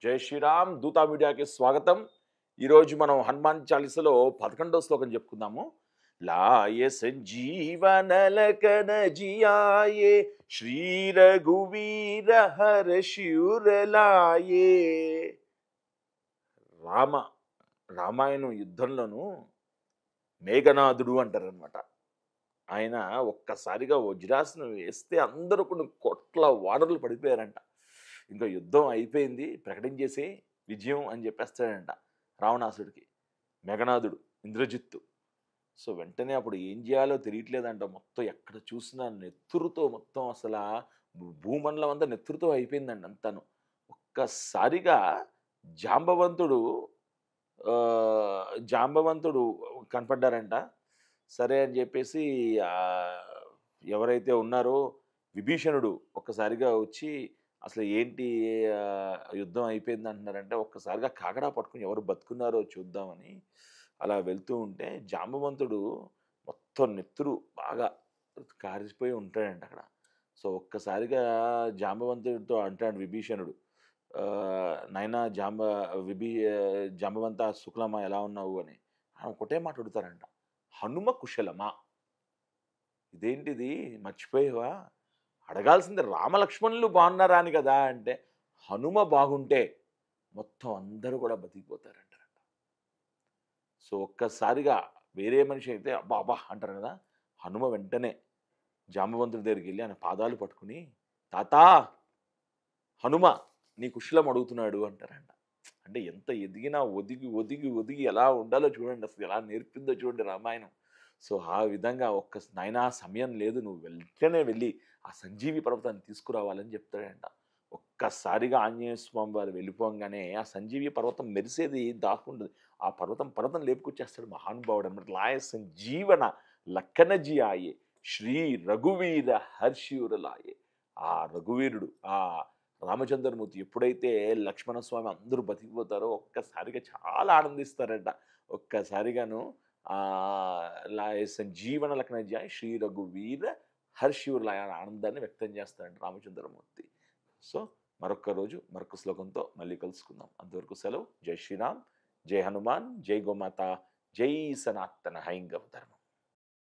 జై శ్రీరామ్ దూతా మీడియాకి స్వాగతం. ఈరోజు మనం హనుమాన్ చాలీసలో 11వ శ్లోకం చెప్పుకుందాము. లాయ సంజీవన లకన జియాయే శ్రీ రఘువీర హర శివుర లాయే. రామ రామాయణం యుద్ధంలోను మేఘనాథుడు అంటారనమాట. ఆయన ఒక్కసారిగా వజ్రాసనం వేస్తే అందరూ కొన్ని కోట్ల వానరులు పడిపోయారంట. ఇంకా యుద్ధం అయిపోయింది ప్రకటించేసి విజయం అని చెప్పేస్తాడంట రావణాసుడికి. మేఘనాథుడు, ఇంద్రజిత్తు. సో వెంటనే అప్పుడు ఏం చేయాలో తెలియట్లేదంట. మొత్తం ఎక్కడ చూసినా నెత్తురుతో మొత్తం అసలు భూమండలం అంతా నెత్తురుతో అయిపోయిందండి అంతాను. ఒక్కసారిగా జాంబవంతుడు జాంబవంతుడు కనపడ్డారంట. సరే అని చెప్పేసి ఎవరైతే ఉన్నారో విభీషణుడు ఒక్కసారిగా వచ్చి అసలు ఏంటి యుద్ధం అయిపోయింది అంటున్నారంటే ఒక్కసారిగా కాకడా పట్టుకుని ఎవరు బతుకున్నారో చూద్దామని అలా వెళ్తూ ఉంటే జాంబవంతుడు మొత్తం నెత్తురు బాగా కారిపోయి ఉంటాడంట అక్కడ. సో ఒక్కసారిగా జాంబవంతుడితో అంటాడు విభీషణుడు, నైనా జాంబవంత శుక్లమా ఎలా ఉన్నావు అని. ఆయన ఒకటే మాట అడుగుతారంట, హనుమ కుశలమా. ఇదేంటిది మర్చిపోయావా, అడగాల్సింది రామలక్ష్మణులు బాగున్నారా అని కదా అంటే, హనుమ బాగుంటే మొత్తం అందరూ కూడా బతికిపోతారంటారంట. సో ఒక్కసారిగా వేరే మనిషి అయితే అబ్బా అబ్బా అంటారు కదా, హనుమ వెంటనే జాంబవంతుడి దగ్గరికి వెళ్ళి ఆయన పాదాలు పట్టుకుని, తాతా హనుమ నీ కుశలం అడుగుతున్నాడు అంటారంట. అంటే ఎంత ఎదిగినా ఒదిగి ఒదిగి ఒదిగి ఎలా ఉండాలో చూడండి, అసలు ఎలా నేర్పిందో చూడండి రామాయణం. సో ఆ విధంగా నాయనా సమయం లేదు, నువ్వు వెంటనే వెళ్ళి ఆ సంజీవి పర్వతాన్ని తీసుకురావాలని చెప్తాడంట. ఒక్కసారిగా ఆంజనేయ స్వామి వారు వెళ్ళిపోగానే ఆ సంజీవి పర్వతం మెరిసేది దాక్కుంటుంది. ఆ పర్వతం లేపుకొచ్చేస్తాడు మహానుభావుడు అనమాట. లాయ సంజీవన లక్కనజీ ఆయే శ్రీ రఘువీర హర్షియుర లాయే. ఆ రఘువీరుడు, ఆ రామచంద్రమూర్తి ఎప్పుడైతే లక్ష్మణస్వామి అందరూ బతికిపోతారో ఒక్కసారిగా చాలా ఆనందిస్తారంట. ఒక్కసారిగాను సంజీవన లగ్నజాయ్ శ్రీ రఘువీర హర్షివుల ఆనందాన్ని వ్యక్తం చేస్తారంట రామచంద్రమూర్తి. సో మరొక్క రోజు మరొక శ్లోకంతో మళ్ళీ కలుసుకుందాం. అంతవరకు సెలవు. జై శ్రీరామ్, జై హనుమాన్, జై గోమాత, జై సనాతన హైందవ ధర్మం.